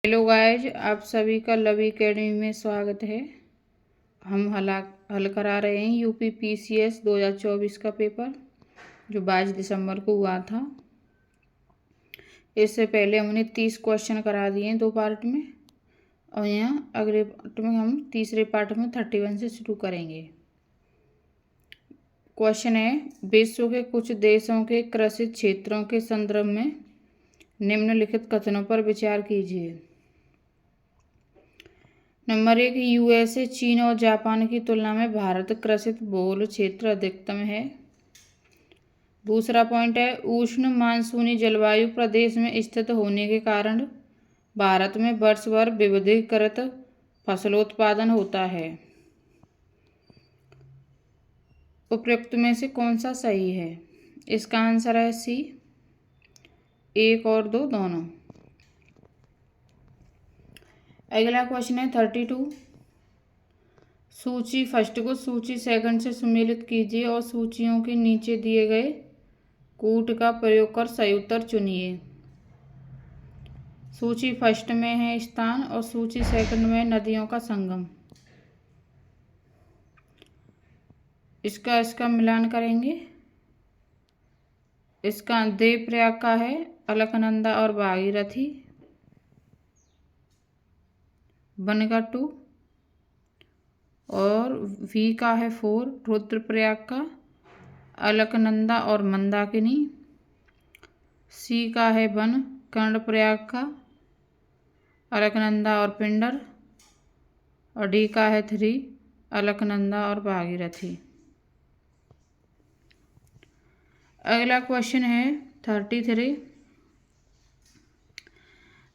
Hello guys, आप सभी का लवी अकेडमी में स्वागत है। हम हल करा रहे हैं यूपी पीसीएस 2024 का पेपर जो 22 दिसंबर को हुआ था। इससे पहले हमने 30 क्वेश्चन करा दिए हैं 2 पार्ट में, और यहाँ अगले पार्ट में हम तीसरे पार्ट में 31 से शुरू करेंगे। क्वेश्चन है, विश्व के कुछ देशों के कृषि क्षेत्रों के संदर्भ में निम्नलिखित कथनों पर विचार कीजिए। नंबर 1, यूएसए, चीन और जापान की तुलना में भारत कृषि बहुल क्षेत्र अधिकतम है। दूसरा पॉइंट है, उष्ण मानसूनी जलवायु प्रदेश में स्थित होने के कारण भारत में वर्ष भर विविधीकृत फसलोत्पादन होता है। उपयुक्त में से कौन सा सही है? इसका आंसर है सी, 1 और 2 दोनों। अगला क्वेश्चन है 32, सूची फर्स्ट को सूची सेकंड से सुमेलित कीजिए और सूचियों के नीचे दिए गए कूट का प्रयोग कर सही उत्तर चुनिए। सूची फर्स्ट में है स्थान और सूची सेकंड में नदियों का संगम। इसका मिलान करेंगे। इसका देवप्रयाग का है अलकनंदा और भागीरथी। वन का 2 और वी का है 4 रुद्रप्रयाग का अलकनंदा और मंदाकिनी। सी का है 1 कर्णप्रयाग का अलकनंदा और पिंडर। और डी का है 3 अलकनंदा और भागीरथी। अगला क्वेश्चन है 33,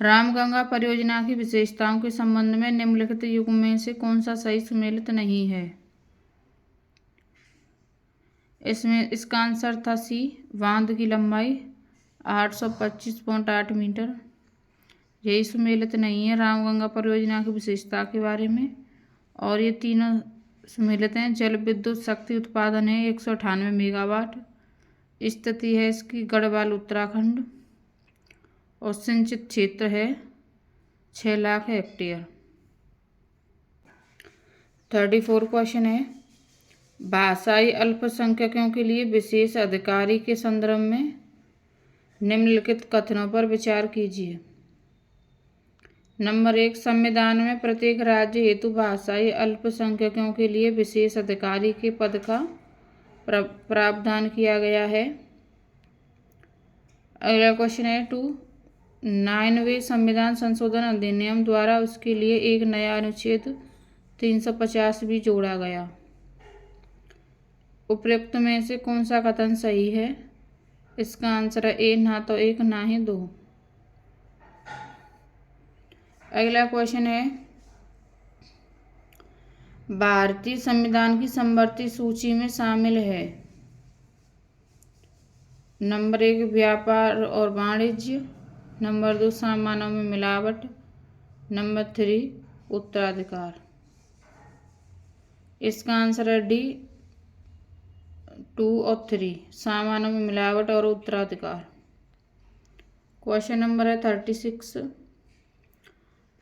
रामगंगा परियोजना की विशेषताओं के संबंध में निम्नलिखित युग में से कौन सा सही सुमेलित नहीं है? इसका आंसर था सी, बांध की लंबाई 825.8 मीटर। यही सुमेलित नहीं है रामगंगा परियोजना की विशेषता के बारे में। और ये तीनों सुमेलित हैं। जल विद्युत शक्ति उत्पादन है 198 मेगावाट। स्थिति है इसकी गढ़वाल उत्तराखंड। और सिंचित क्षेत्र है 6 लाख हेक्टेयर। 34 क्वेश्चन है, भाषाई अल्पसंख्यकों के लिए विशेष अधिकारी के संदर्भ में निम्नलिखित कथनों पर विचार कीजिए। नंबर 1, संविधान में प्रत्येक राज्य हेतु भाषाई अल्पसंख्यकों के लिए विशेष अधिकारी के पद का प्रावधान किया गया है। अगला क्वेश्चन है 2, 9वें संविधान संशोधन अधिनियम द्वारा उसके लिए एक नया अनुच्छेद 350 भी जोड़ा गया। उपयुक्त में से कौन सा कथन सही है? इसका आंसर है ए, ना तो 1 ना ही 2। अगला क्वेश्चन है, भारतीय संविधान की समवर्ती सूची में शामिल है। नंबर 1, व्यापार और वाणिज्य। नंबर 2, सामानों में मिलावट। नंबर 3, उत्तराधिकार। इसका आंसर है डी, 2 और 3, सामानों में मिलावट और उत्तराधिकार। क्वेश्चन नंबर है 36,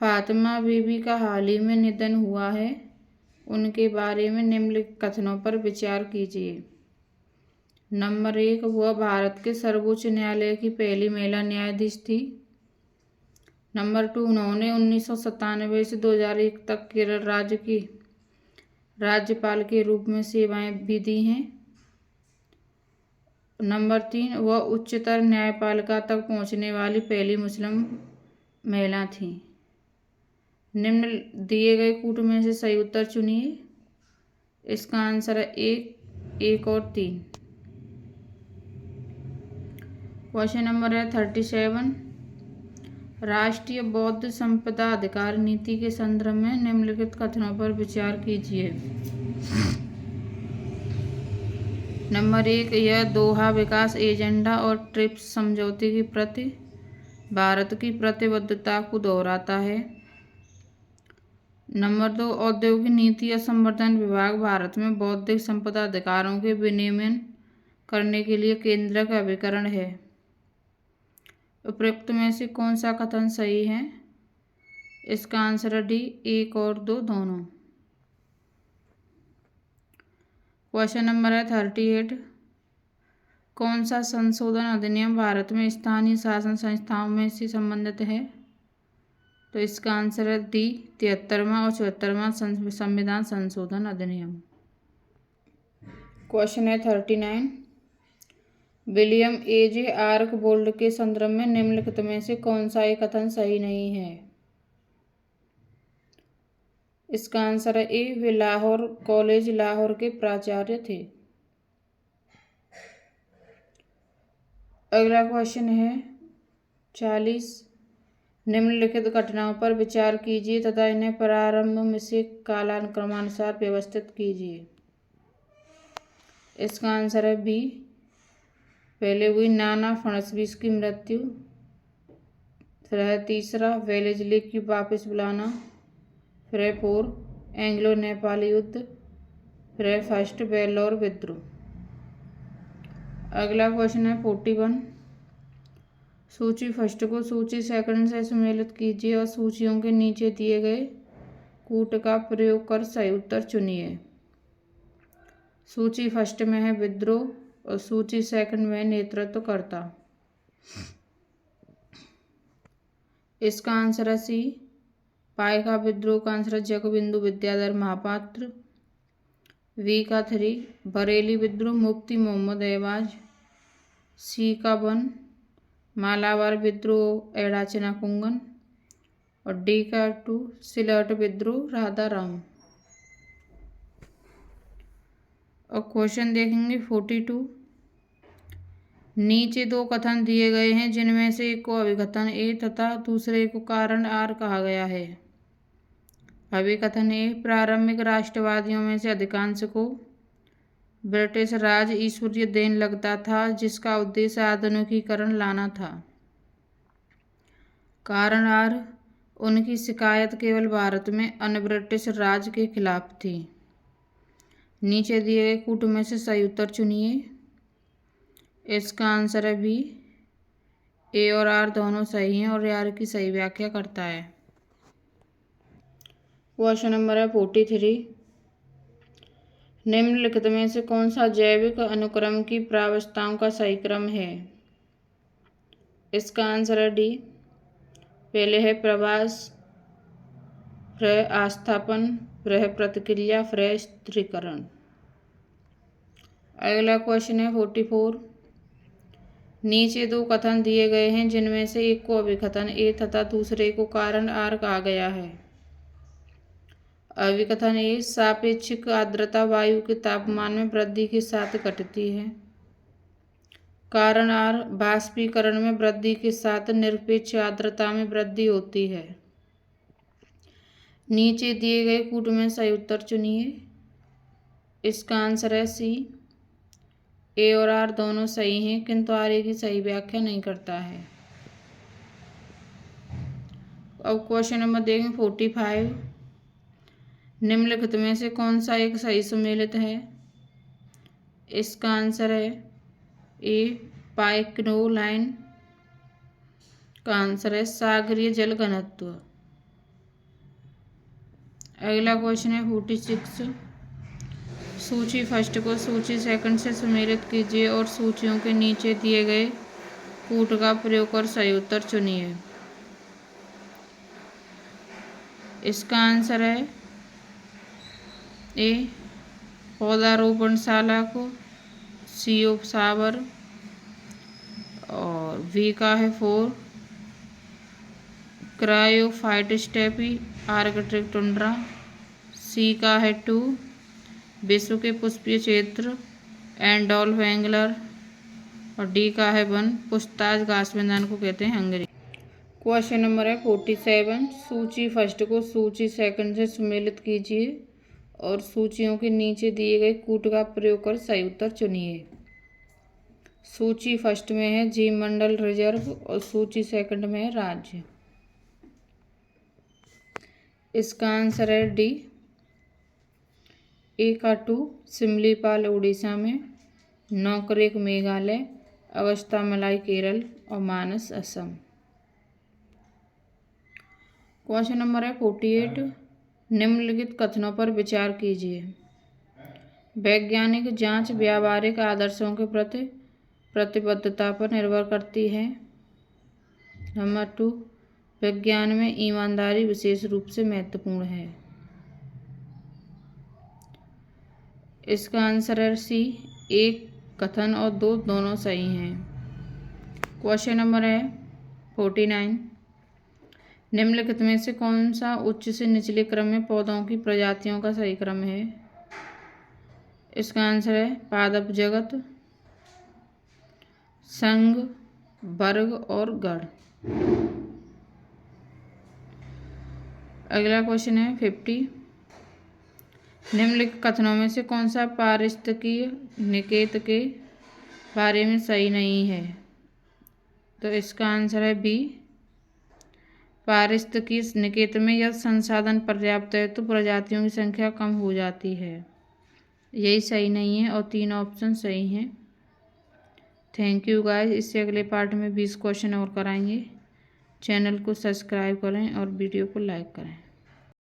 फातिमा बीबी का हाल ही में निधन हुआ है, उनके बारे में निम्नलिखित कथनों पर विचार कीजिए। नंबर 1, वह भारत के सर्वोच्च न्यायालय की पहली महिला न्यायाधीश थी। नंबर 2, उन्होंने 1997 से 2001 तक केरल राज्य की राज्यपाल के रूप में सेवाएं भी दी हैं। नंबर 3, वह उच्चतर न्यायपालिका तक पहुंचने वाली पहली मुस्लिम महिला थी। निम्न दिए गए कूट में से सही उत्तर चुनिए। इसका आंसर है 1 और 3। क्वेश्चन नंबर है 37, राष्ट्रीय बौद्ध संपदा अधिकार नीति के संदर्भ में निम्नलिखित कथनों पर विचार कीजिए। नंबर 1, यह दोहा विकास एजेंडा और ट्रिप्स समझौते के प्रति भारत की प्रतिबद्धता को दोहराता है। नंबर 2, औद्योगिक नीति और संवर्धन विभाग भारत में बौद्धिक संपदा अधिकारों के विनियमन करने के लिए केंद्र का अभिकरण है। उपयुक्त में से कौन सा कथन सही है? इसका आंसर है डी, 1 और 2 दोनों। क्वेश्चन नंबर है 38। कौन सा संशोधन अधिनियम भारत में स्थानीय शासन संस्थाओं में से संबंधित है? तो इसका आंसर है डी, 73वां और 74वां संविधान संशोधन अधिनियम। क्वेश्चन है 39। William AJ. आर्कबोल्ड के संदर्भ में निम्नलिखित में से कौन सा एक कथन सही नहीं है? इसका आंसर है ए, वे लाहौर कॉलेज लाहौर के प्राचार्य थे। अगला क्वेश्चन है 40। निम्नलिखित घटनाओं पर विचार कीजिए तथा इन्हें प्रारंभ में से कालक्रमानुसार व्यवस्थित कीजिए। इसका आंसर है बी, पहले हुई नाना फड़णवीस की मृत्यु, फिर है तीसरा वेलेस्ली की वापस बुलाना, फिर है 4 एंग्लो नेपाली युद्ध, फिर है फर्स्ट वेल्लोर विद्रोह। अगला क्वेश्चन है 41। सूची फर्स्ट को सूची सेकंड से सम्मिलित कीजिए और सूचियों के नीचे दिए गए कूट का प्रयोग कर सही उत्तर चुनिए। सूची फर्स्ट में है विद्रोह और सूची सेकंड में नेतृत्वकर्ता। इसका आंसर है सी, पाई का विद्रोह का आंसर है जगबिंदु विद्याधर महापात्र। वी का 3 बरेली विद्रोह मुफ्ती मोहम्मद एवाज। सी का 1 मालाबार विद्रोह एड़ाचना कुंगन। और डी का 2 सिलहट विद्रोह राधा राम। और क्वेश्चन देखेंगे 42। नीचे 2 कथन दिए गए हैं जिनमें से एक को अभिकथन ए तथा दूसरे को कारण आर कहा गया है। अभिकथन ए, प्रारंभिक राष्ट्रवादियों में से अधिकांश को ब्रिटिश राज ईश्वरीय देन लगता था जिसका उद्देश्य आधुनिकीकरण लाना था। कारण आर, उनकी शिकायत केवल भारत में अन्य ब्रिटिश राज के खिलाफ थी। नीचे दिए गए कूट में से सही उत्तर चुनिए। इसका आंसर है बी, ए और आर दोनों सही हैं और आर की सही व्याख्या करता है। क्वेश्चन नंबर है 43। निम्नलिखित में से कौन सा जैविक अनुक्रम की प्रावस्थाओं का सही क्रम है? इसका आंसर है डी, पहले है प्रवास, फिर आस्थापन, फिर प्रतिक्रिया, फिर स्थिरीकरण। अगला क्वेश्चन है 44। नीचे 2 कथन दिए गए हैं जिनमें से एक को अभिकथन ए तथा दूसरे को कारण आर कहा गया है। अभिकथन ए, सापेक्षिक आर्द्रता वायु के तापमान में वृद्धि के साथ घटती है। कारण आर, बाष्पीकरण में वृद्धि के साथ निरपेक्ष आर्द्रता में वृद्धि होती है। नीचे दिए गए कूट में सही उत्तर चुनिए। इसका आंसर है सी, ए और आर दोनों सही हैं किंतु आर ए की सही व्याख्या नहीं करता है। अब क्वेश्चन नंबर देखें 45। निम्नलिखित में से कौन सा एक सही सुमेलित है? इसका आंसर है ए, पाइक्नोलाइन का आंसर है सागरीय जल घनत्व। अगला क्वेश्चन है 46। सूची फर्स्ट को सूची सेकंड से सम्मिलित कीजिए और सूचियों के नीचे दिए गए कूट का प्रयोग कर सही उत्तर चुनिए। इसका आंसर है ए, पौधारोपणशाला को, सी साबर, और वी का है 4 क्रायोफाइट स्टेपी आर्कटिक टुंड्रा। सी का है 2 विश्व के पुष्पीय क्षेत्र एंडोल्फ एंगलर। और डी का है 1 पुछताछ घास मैदान को कहते हैं हंगरी। क्वेश्चन नंबर है 47। सूची फर्स्ट को सूची सेकंड से सम्मिलित कीजिए और सूचियों के नीचे दिए गए कूट का प्रयोग कर सही उत्तर चुनिए। सूची फर्स्ट में है जी मंडल रिजर्व और सूची सेकंड में है राज्य। इसका आंसर है डी, ए का 2 सिमलीपाल उड़ीसा में, नौकरेक मेघालय, अगस्ता मलाई केरल और मानस असम। क्वेश्चन नंबर है 48। निम्नलिखित कथनों पर विचार कीजिए। वैज्ञानिक जांच व्यावहारिक आदर्शों के प्रति प्रतिबद्धता पर निर्भर करती है। नंबर 2, विज्ञान में ईमानदारी विशेष रूप से महत्वपूर्ण है। इसका आंसर है सी, 1 कथन और 2 दोनों सही हैं। क्वेश्चन नंबर है 49। निम्नलिखित में से कौन सा उच्च से निचले क्रम में पौधों की प्रजातियों का सही क्रम है? इसका आंसर है पादप जगत, संघ, वर्ग और गण। अगला क्वेश्चन है 50। निम्नलिखित कथनों में से कौन सा पारिस्थितिकीय निकेत के बारे में सही नहीं है? तो इसका आंसर है बी, पारिस्थितिकीय निकेत में यदि संसाधन पर्याप्त है तो प्रजातियों की संख्या कम हो जाती है। यही सही नहीं है और 3 ऑप्शन सही हैं। Thank you guys. इससे अगले पार्ट में 20 क्वेश्चन और कराएंगे। चैनल को सब्सक्राइब करें और वीडियो को लाइक करें।